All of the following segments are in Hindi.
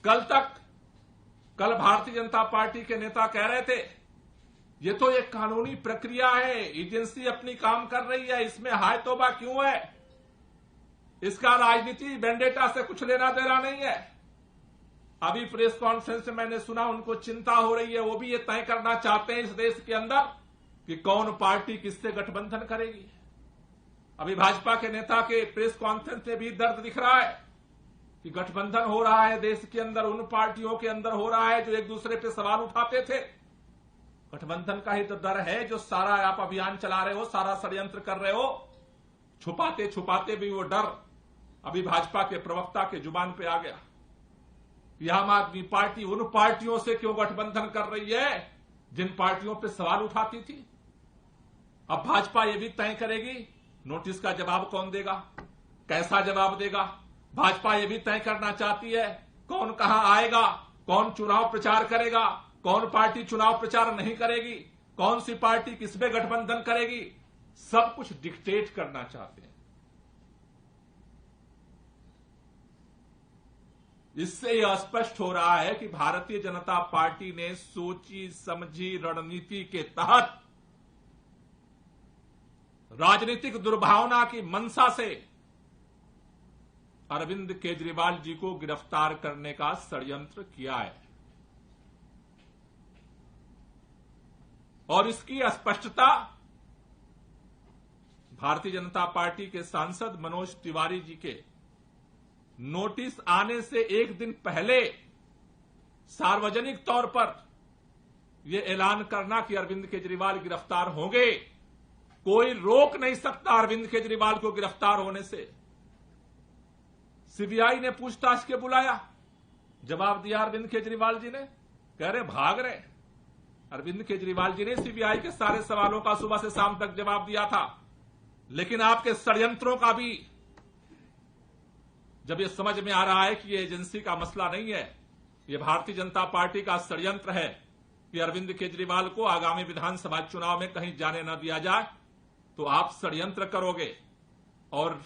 कल भारतीय जनता पार्टी के नेता कह रहे थे ये तो एक कानूनी प्रक्रिया है, एजेंसी अपनी काम कर रही है, इसमें हाय तौबा क्यों है, इसका राजनीति वेंडेटा से कुछ लेना देना नहीं है। अभी प्रेस कॉन्फ्रेंस में मैंने सुना उनको चिंता हो रही है, वो भी ये तय करना चाहते हैं इस देश के अंदर कि कौन पार्टी किससे गठबंधन करेगी। अभी भाजपा के नेता के प्रेस कॉन्फ्रेंस में भी दर्द दिख रहा है कि गठबंधन हो रहा है देश के अंदर, उन पार्टियों के अंदर हो रहा है जो एक दूसरे पे सवाल उठाते थे। गठबंधन का ही तो डर है, जो सारा आप अभियान चला रहे हो, सारा षड्यंत्र कर रहे हो, छुपाते छुपाते भी वो डर अभी भाजपा के प्रवक्ता के जुबान पे आ गया कि आम आदमी पार्टी उन पार्टियों से क्यों गठबंधन कर रही है जिन पार्टियों पे सवाल उठाती थी। अब भाजपा ये भी तय करेगी नोटिस का जवाब कौन देगा, कैसा जवाब देगा। भाजपा ये भी तय करना चाहती है कौन कहां आएगा, कौन चुनाव प्रचार करेगा, कौन पार्टी चुनाव प्रचार नहीं करेगी, कौन सी पार्टी किसमें गठबंधन करेगी, सब कुछ डिक्टेट करना चाहते हैं। इससे यह स्पष्ट हो रहा है कि भारतीय जनता पार्टी ने सोची समझी रणनीति के तहत राजनीतिक दुर्भावना की मंशा से अरविंद केजरीवाल जी को गिरफ्तार करने का षड्यंत्र किया है। और इसकी स्पष्टता भारतीय जनता पार्टी के सांसद मनोज तिवारी जी के नोटिस आने से एक दिन पहले सार्वजनिक तौर पर यह ऐलान करना कि अरविंद केजरीवाल गिरफ्तार होंगे। कोई रोक नहीं सकता अरविंद केजरीवाल को गिरफ्तार होने से। सीबीआई ने पूछताछ के बुलाया, जवाब दिया अरविंद केजरीवाल जी ने, कह रहे भाग रहे। अरविंद केजरीवाल जी ने सीबीआई के सारे सवालों का सुबह से शाम तक जवाब दिया था, लेकिन आपके षड्यंत्रों का भी जब यह समझ में आ रहा है कि यह एजेंसी का मसला नहीं है, यह भारतीय जनता पार्टी का षड्यंत्र है कि अरविंद केजरीवाल को आगामी विधानसभा चुनाव में कहीं जाने न दिया जाए, तो आप षड्यंत्र करोगे और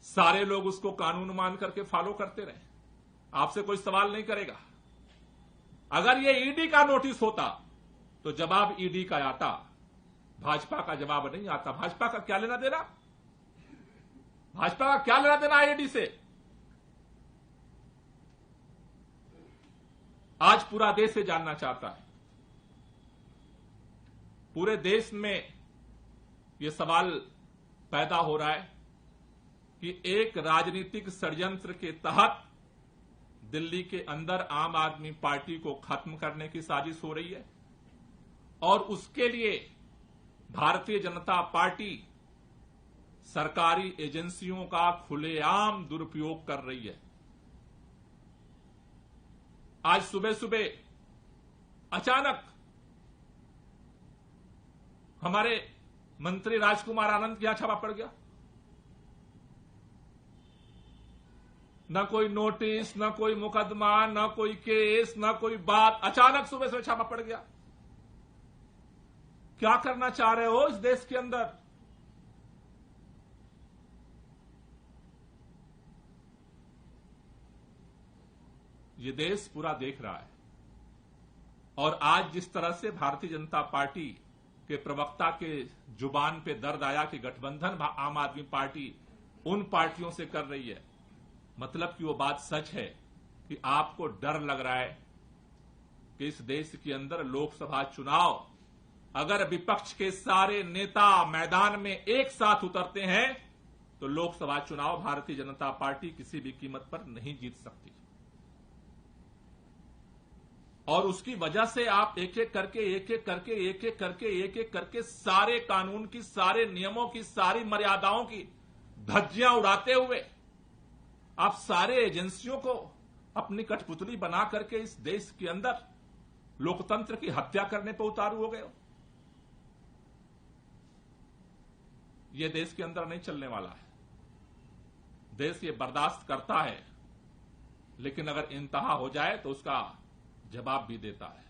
सारे लोग उसको कानून मान करके फॉलो करते रहे, आपसे कोई सवाल नहीं करेगा। अगर यह ईडी का नोटिस होता तो जवाब ईडी का आता, भाजपा का जवाब नहीं आता। भाजपा का क्या लेना देना, भाजपा का क्या लेना देना ईडी से। आज पूरा देश ये जानना चाहता है, पूरे देश में यह सवाल पैदा हो रहा है कि एक राजनीतिक षड्यंत्र के तहत दिल्ली के अंदर आम आदमी पार्टी को खत्म करने की साजिश हो रही है और उसके लिए भारतीय जनता पार्टी सरकारी एजेंसियों का खुलेआम दुरुपयोग कर रही है। आज सुबह सुबह अचानक हमारे मंत्री राजकुमार आनंद के यहां छापा पड़ गया। न कोई नोटिस, न कोई मुकदमा, न कोई केस, न कोई बात, अचानक सुबह से छापा पड़ गया। क्या करना चाह रहे हो इस देश के अंदर? ये देश पूरा देख रहा है और आज जिस तरह से भारतीय जनता पार्टी के प्रवक्ता के जुबान पे दर्द आया कि गठबंधन आम आदमी पार्टी उन पार्टियों से कर रही है, मतलब कि वो बात सच है कि आपको डर लग रहा है कि इस देश के अंदर लोकसभा चुनाव अगर विपक्ष के सारे नेता मैदान में एक साथ उतरते हैं तो लोकसभा चुनाव भारतीय जनता पार्टी किसी भी कीमत पर नहीं जीत सकती। और उसकी वजह से आप एक एक करके सारे कानून की, सारे नियमों की, सारी मर्यादाओं की धज्जियां उड़ाते हुए आप सारे एजेंसियों को अपनी कठपुतली बना करके इस देश के अंदर लोकतंत्र की हत्या करने पर उतारू हो गए हो। यह देश के अंदर नहीं चलने वाला है। देश ये बर्दाश्त करता है, लेकिन अगर इंतहा हो जाए तो उसका जवाब भी देता है।